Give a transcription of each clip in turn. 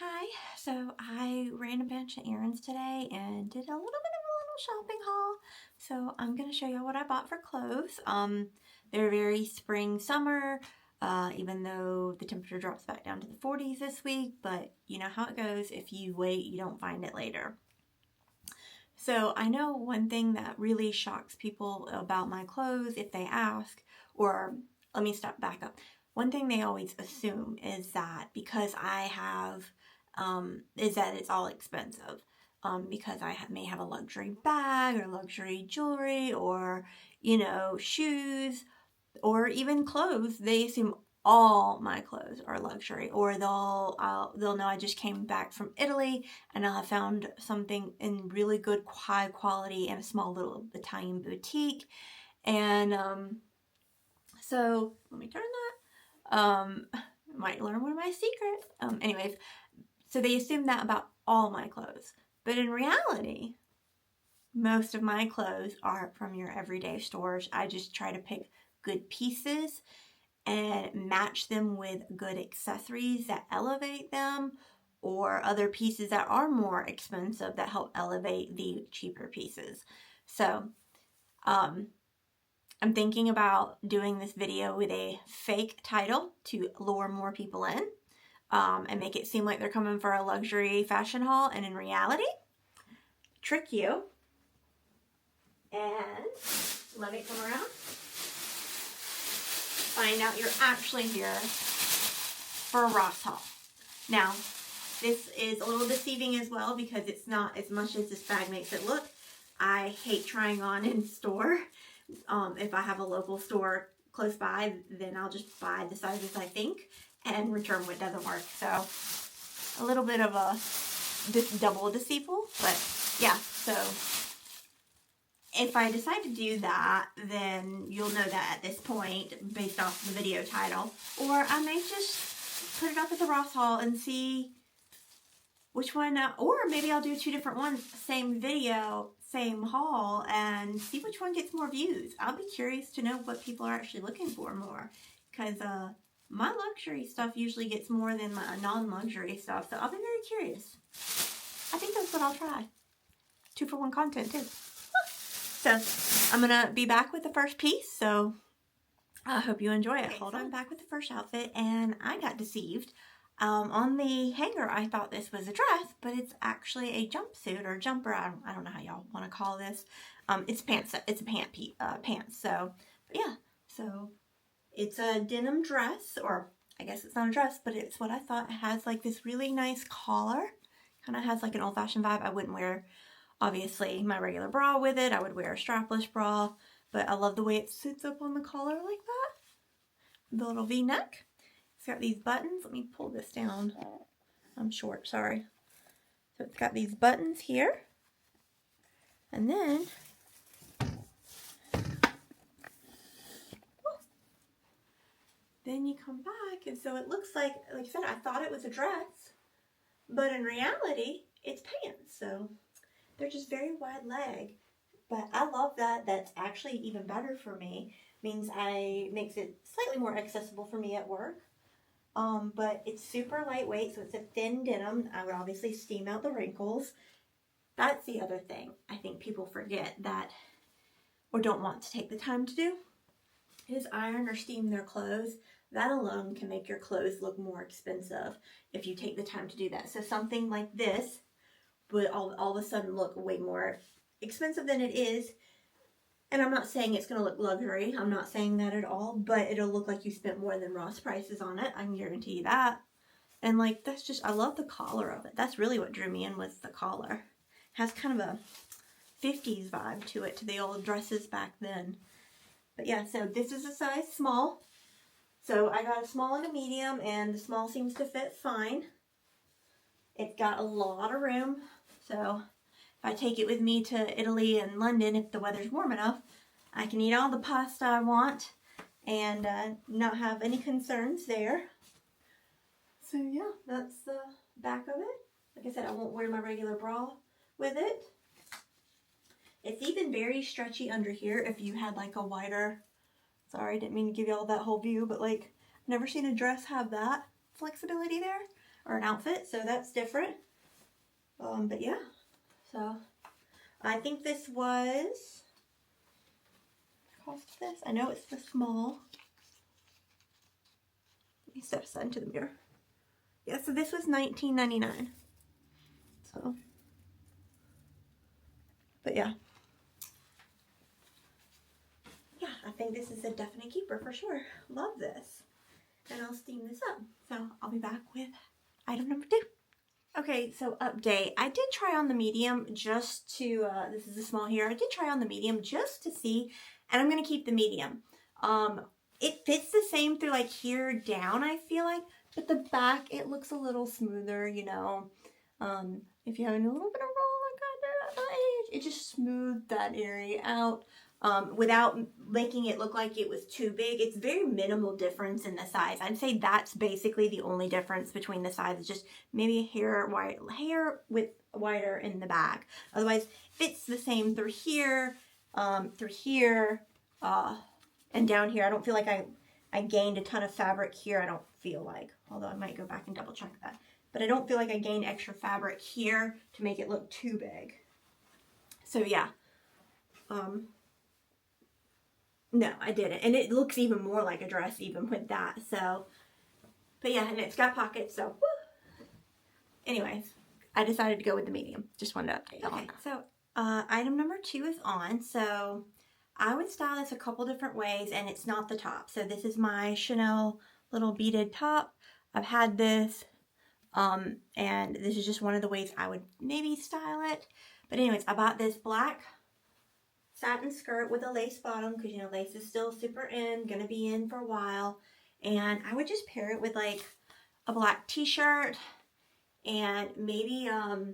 Hi, so I ran a bunch of errands today and did a little bit of a little shopping haul. So I'm going to show you what I bought for clothes. They're very spring, summer, even though the temperature drops back down to the 40s this week, but you know how it goes. If you wait, you don't find it later. So I know one thing that really shocks people about my clothes if they ask, or let me step back up. One thing they always assume is that because I have, is that it's all expensive. Because I may have a luxury bag or luxury jewelry or, shoes or even clothes. They assume all my clothes are luxury, or they'll know I just came back from Italy and I'll have found something in really good high quality in a small little Italian boutique. And so let me turn that. Might learn one of my secrets. Anyways, so they assume that about all my clothes, but in reality, most of my clothes are from your everyday stores. I just try to pick good pieces and match them with good accessories that elevate them, or other pieces that are more expensive that help elevate the cheaper pieces. So I'm thinking about doing this video with a fake title to lure more people in and make it seem like they're coming for a luxury fashion haul, and in reality, trick you. And let me come around. Find out you're actually here for a Ross haul. Now, this is a little deceiving as well because it's not as much as this bag makes it look. I hate trying on in store. If I have a local store close by, then I'll just buy the sizes I think and return what doesn't work. So a little bit of a double deceitful, but yeah, so if I decide to do that, then you'll know that at this point based off the video title, or I may just put it up at the Ross haul and see which one, or maybe I'll do two different ones, same video, same haul, and see which one gets more views. I'll be curious to know what people are actually looking for more, because my luxury stuff usually gets more than my non-luxury stuff, so I'll be very curious. I think that's what I'll try. 2-for-1 content too. So I'm gonna be back with the first piece, so I hope you enjoy it. Okay, hold on. I'm back with the first outfit, and I got deceived. On the hanger, I thought this was a dress, but it's actually a jumpsuit or jumper. I don't know how y'all want to call this. It's pants. It's a pants. So, but yeah. So it's a denim dress, or I guess it's not a dress, but it's what I thought. It has like this really nice collar. Kind of has like an old-fashioned vibe. I wouldn't wear, obviously, my regular bra with it. I would wear a strapless bra, but I love the way it sits up on the collar like that. The little V-neck. It's got these buttons. Let me pull this down. I'm short, sorry. So it's got these buttons here. And then, you come back, and so it looks like I said, I thought it was a dress, but in reality, it's pants. So they're just very wide leg. But I love that. That's actually even better for me. Means makes it slightly more accessible for me at work. But it's super lightweight, so it's a thin denim. I would obviously steam out the wrinkles. That's the other thing I think people forget that, or don't want to take the time to do, is iron or steam their clothes. That alone can make your clothes look more expensive if you take the time to do that. So something like this would all of a sudden look way more expensive than it is. And I'm not saying it's going to look luxury. I'm not saying that at all. But it'll look like you spent more than Ross prices on it. I can guarantee you that. And like, that's just, I love the collar of it. That's really what drew me in, was the collar. It has kind of a 50s vibe to it, to the old dresses back then. But yeah, so this is a size small. So I got a small and a medium, and the small seems to fit fine. It's got a lot of room. So if I take it with me to Italy and London, if the weather's warm enough, I can eat all the pasta I want and not have any concerns there. So yeah, that's the back of it. Like I said, I won't wear my regular bra with it. It's even very stretchy under here if you had like a wider, sorry, didn't mean to give you all that whole view, but like, I've never seen a dress have that flexibility there. or an outfit, so that's different. But yeah, so I think this was, cost this, I know it's the small. Let me step aside into the mirror. Yeah, so this was $19.99. So, but yeah. Yeah, I think this is a definite keeper for sure. Love this. And I'll steam this up. So I'll be back with item number 2. Okay, so update. I did try on the medium just to, this is a small here. I did try on the medium just to see, and I'm going to keep the medium. It fits the same through like here down, I feel like, but the back, it looks a little smoother, you know. If you have a little bit of roll like that, it just smoothed that area out. Without making it look like it was too big. It's very minimal difference in the size. I'd say that's basically the only difference between the sizes, just maybe hair width wider in the back. Otherwise, fits the same through here, and down here. I don't feel like I gained a ton of fabric here. I don't feel like, although I might go back and double check that. But I don't feel like I gained extra fabric here to make it look too big. So yeah. No, I didn't. And it looks even more like a dress even with that. So, but yeah, and it's got pockets, so woo. Anyways, I decided to go with the medium. Just wanted to update. Okay, so item number 2 is on. So I would style this a couple different ways, and it's not the top. So this is my Chanel little beaded top. I've had this, and this is just one of the ways I would maybe style it. But anyways, I bought this black satin skirt with a lace bottom, because you know lace is still super in, gonna be in for a while. And I would just pair it with like a black t-shirt and maybe a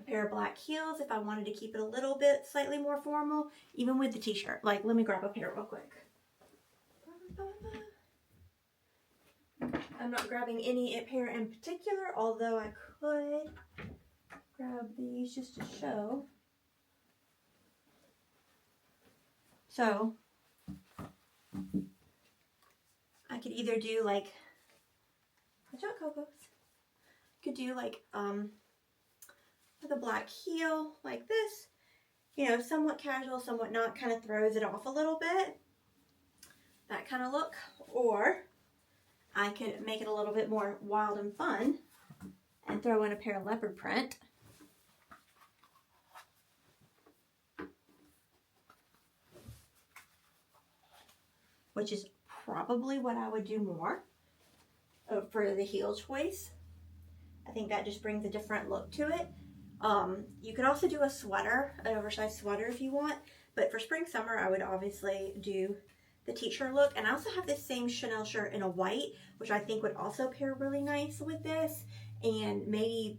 pair of black heels if I wanted to keep it a little bit slightly more formal, even with the t-shirt. Like, let me grab a pair real quick. I'm not grabbing any pair in particular, although I could grab these just to show. So I could either do like, watch out, Cocos. Could do like with a black heel like this, you know, somewhat casual, somewhat not, kind of throws it off a little bit, that kind of look. Or I could make it a little bit more wild and fun and throw in a pair of leopard print. Which is probably what I would do more for the heel choice. I think that just brings a different look to it. You could also do a sweater, an oversized sweater if you want, but for spring, summer, I would obviously do the t-shirt look. And I also have this same Chanel shirt in a white, which I think would also pair really nice with this. And maybe,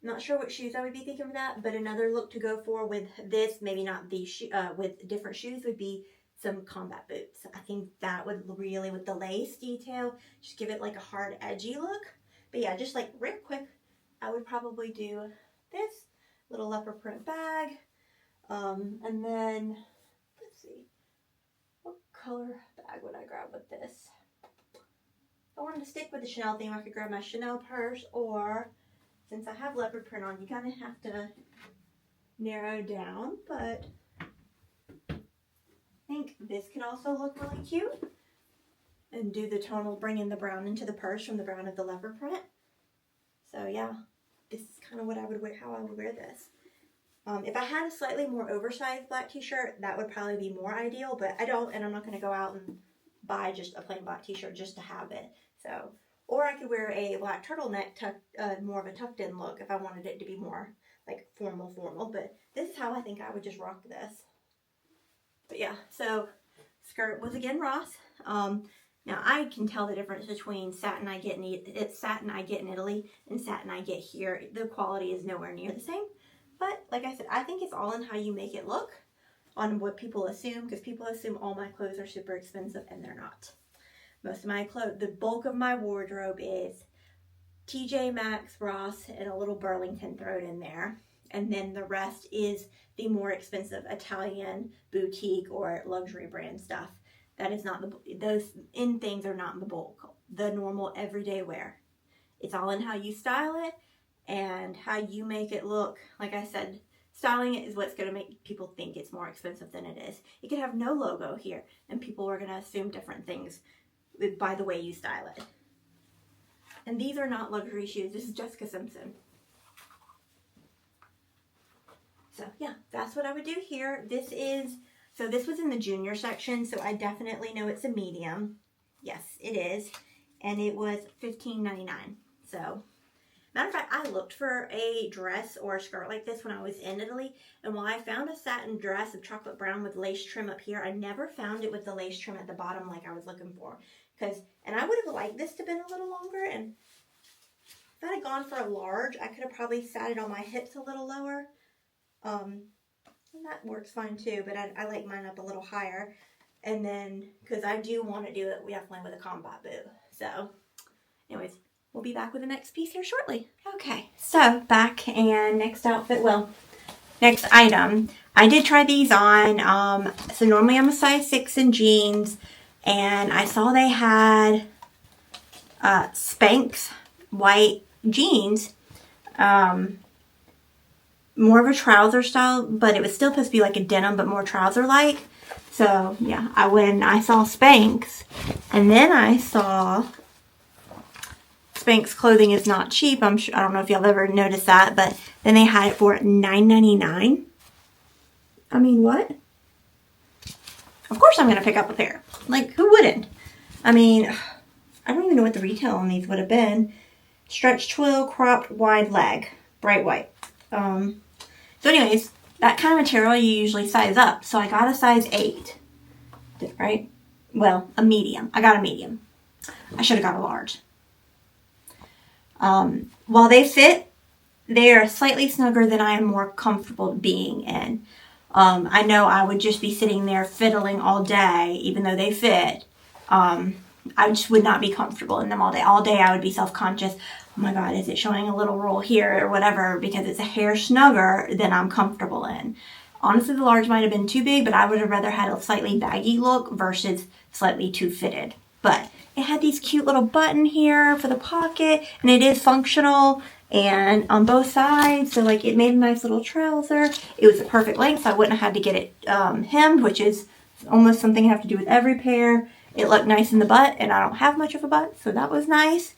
not sure what shoes I would be thinking of that, but another look to go for with this, maybe not these, with different shoes, would be some combat boots. I think that would really, with the lace detail, just give it like a hard, edgy look. But yeah, just like real quick, I would probably do this little leopard print bag. And then, let's see, what color bag would I grab with this? If I wanted to stick with the Chanel theme, I could grab my Chanel purse, or since I have leopard print on, you kind of have to narrow down, but I think this could also look really cute. And do the tonal, bring in the brown into the purse from the brown of the leopard print. So yeah, this is kind of what I would wear, how I would wear this. If I had a slightly more oversized black t-shirt, that would probably be more ideal, but I don't, and I'm not going to go out and buy just a plain black t-shirt just to have it. So, or I could wear a black turtleneck, more of a tucked in look if I wanted it to be more like formal, but this is how I think I would just rock this. But yeah, so skirt was again Ross. Now I can tell the difference between satin I get in Italy and satin I get here. The quality is nowhere near the same. But like I said, I think it's all in how you make it look, on what people assume, because people assume all my clothes are super expensive, and they're not. Most of my clothes, the bulk of my wardrobe is TJ Maxx, Ross, and a little Burlington thrown in there. And then the rest is the more expensive Italian boutique or luxury brand stuff That is not those in things are not the bulk, the normal everyday wear. It's all in how you style it and how you make it look. Like I said, styling it is what's going to make people think it's more expensive than it is. It could have no logo here, and people are going to assume different things by the way you style it. And these are not luxury shoes. This is Jessica Simpson. So yeah, that's what I would do here. This was in the junior section, so I definitely know it's a medium. Yes, it is. And it was $15.99. So, matter of fact, I looked for a dress or a skirt like this when I was in Italy. And while I found a satin dress of chocolate brown with lace trim up here, I never found it with the lace trim at the bottom like I was looking for. And I would have liked this to have been a little longer. And if I had gone for a large, I could have probably sat it on my hips a little lower. And that works fine too, but I like mine up a little higher. And then, because I do want to do it, we definitely with a combat boot. So, anyways, we'll be back with the next piece here shortly. Okay, so back and next outfit, next item. I did try these on. So normally I'm a size 6 in jeans, and I saw they had Spanx white jeans. More of a trouser style, but it was still supposed to be like a denim, but more trouser-like. So, yeah, I saw Spanx, and then I saw Spanx clothing is not cheap. I don't know if y'all ever noticed that, but then they had it for $9.99. I mean, what? Of course I'm going to pick up a pair. Like, who wouldn't? I mean, I don't even know what the retail on these would have been. Stretch twill, cropped, wide leg, bright white. So anyways, that kind of material you usually size up. So I got a size 8, right? Well, a medium. I got a medium. I should have got a large. While they fit, they are slightly snugger than I am more comfortable being in. I know I would just be sitting there fiddling all day, even though they fit. I just would not be comfortable in them all day. All day I would be self-conscious. Oh my God, is it showing a little roll here or whatever, because it's a hair snugger than I'm comfortable in. Honestly, the large might have been too big, but I would have rather had a slightly baggy look versus slightly too fitted. But it had these cute little button here for the pocket, and it is functional and on both sides, so like it made a nice little trouser. It was the perfect length, so I wouldn't have had to get it hemmed, which is almost something I have to do with every pair. It looked nice in the butt, and I don't have much of a butt, so that was nice.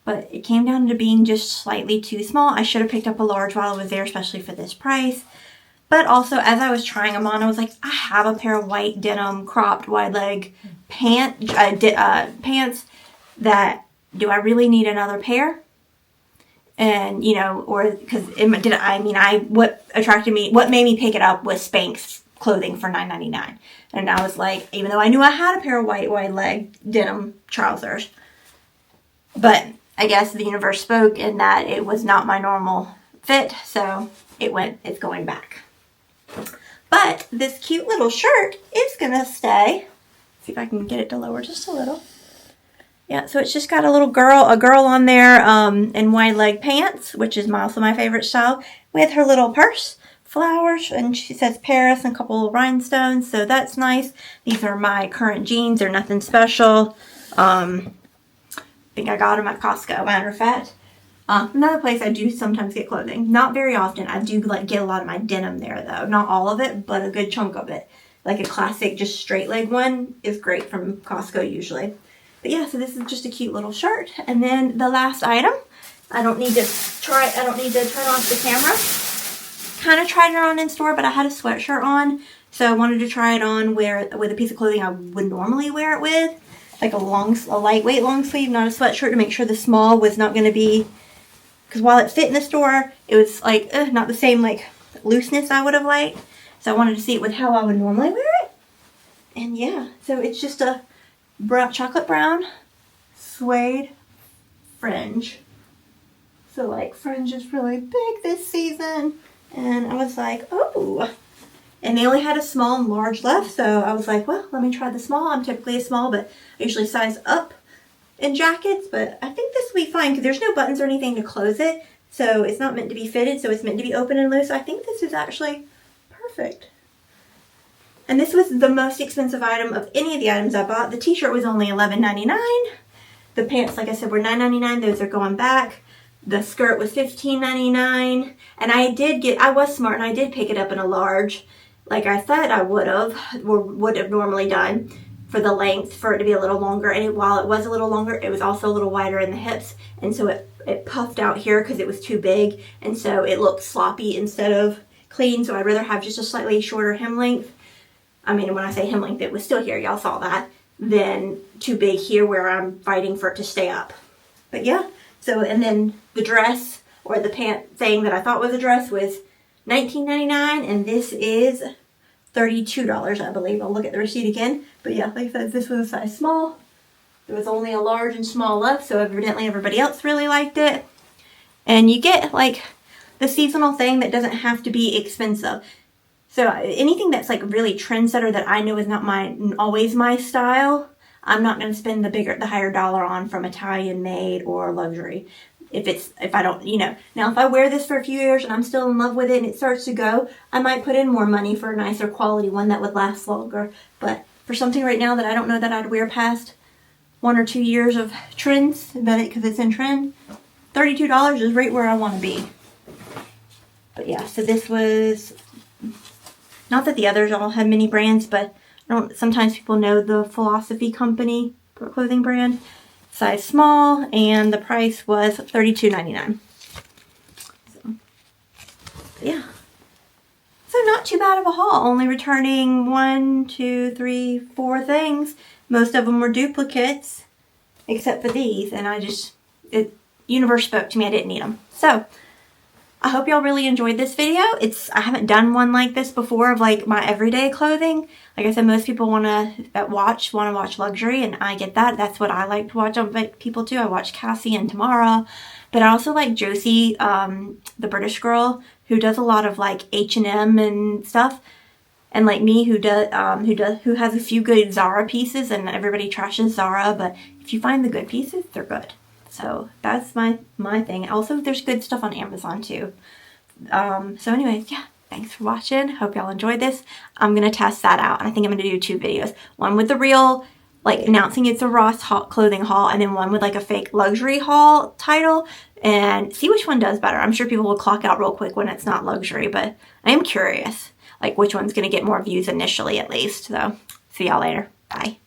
But it came down to being just slightly too small. I should have picked up a large while I was there, especially for this price. But also, as I was trying them on, I was like, I have a pair of white denim cropped wide leg pants that, do I really need another pair? And, you know, or because what attracted me, what made me pick it up was Spanx clothing for $9.99. And I was like, even though I knew I had a pair of white wide leg denim trousers, but I guess the universe spoke in that it was not my normal fit, so it's going back. But this cute little shirt is gonna stay. See if I can get it to lower just a little. Yeah, so it's just got a girl on there in wide leg pants, which is also my favorite style, with her little purse, flowers, and she says Paris and a couple of rhinestones, so that's nice. These are my current jeans. They're nothing special. I think I got them at Costco, matter of fact. Another place I do sometimes get clothing. Not very often. I do get a lot of my denim there, though. Not all of it, but a good chunk of it. Like a classic, just straight leg one is great from Costco usually. But yeah, so this is just a cute little shirt. And then the last item, I don't need to turn off the camera. Kind of tried it on in store, but I had a sweatshirt on. So I wanted to try it on with a piece of clothing I would normally wear it with. Like a lightweight long sleeve, not a sweatshirt, to make sure the small was not going to be, because while it fit in the store, it was like not the same like looseness I would have liked. So I wanted to see it with how I would normally wear it. And yeah, so it's just a chocolate brown suede fringe. So like fringe is really big this season. And I was like, oh. And they only had a small and large left, so I was like, well, let me try the small. I'm typically a small, but I usually size up in jackets, but I think this will be fine because there's no buttons or anything to close it, so it's not meant to be fitted, so it's meant to be open and loose. So I think this is actually perfect. And this was the most expensive item of any of the items I bought. The t-shirt was only $11.99. The pants, like I said, were $9.99. Those are going back. The skirt was $15.99. And I was smart and I did pick it up in a large, like I said I would have normally done for the length, for it to be a little longer. And while it was a little longer, it was also a little wider in the hips. And so it puffed out here because it was too big. And so it looked sloppy instead of clean. So I'd rather have just a slightly shorter hem length. I mean, when I say hem length, it was still here. Y'all saw that. Than too big here where I'm fighting for it to stay up. But yeah, so, and then the dress, or the pant thing that I thought was a dress, was $19.99, and this is $32, I believe. I'll look at the receipt again. But yeah, like I said, this was a size small. There was only a large and small left, so evidently everybody else really liked it. And you get like the seasonal thing that doesn't have to be expensive. So anything that's like really trendsetter that I know is not always my style, I'm not going to spend the higher dollar on from Italian made or luxury. If I don't, now if I wear this for a few years and I'm still in love with it and it starts to go, I might put in more money for a nicer quality one that would last longer. But for something right now that I don't know that I'd wear past 1 or 2 years of trends, because it's in trend, $32 is right where I want to be. But yeah, so this was, not that the others all have many brands, but sometimes people know the Philosophy Company clothing brand. Size small, and the price was $32.99. So, yeah. So not too bad of a haul. Only returning 1, 2, 3, 4 things. Most of them were duplicates, except for these. And universe spoke to me. I didn't need them. So I hope y'all really enjoyed this video. I haven't done one like this before of like my everyday clothing. Like I said, most people want to watch luxury, and I get that. That's what I like to watch on people too. I watch Cassie and Tamara, but I also like Josie, the British girl who does a lot of like H&M and stuff, and like me who has a few good Zara pieces, and everybody trashes Zara, but if you find the good pieces, they're good. So that's my thing. Also, there's good stuff on Amazon too. So anyways, yeah, thanks for watching. Hope y'all enjoyed this. I'm going to test that out. And I think I'm going to do 2 videos. One with the real, like announcing it's a Ross clothing haul, and then one with like a fake luxury haul title, and see which one does better. I'm sure people will clock out real quick when it's not luxury, but I am curious like which one's going to get more views initially at least. So see y'all later. Bye.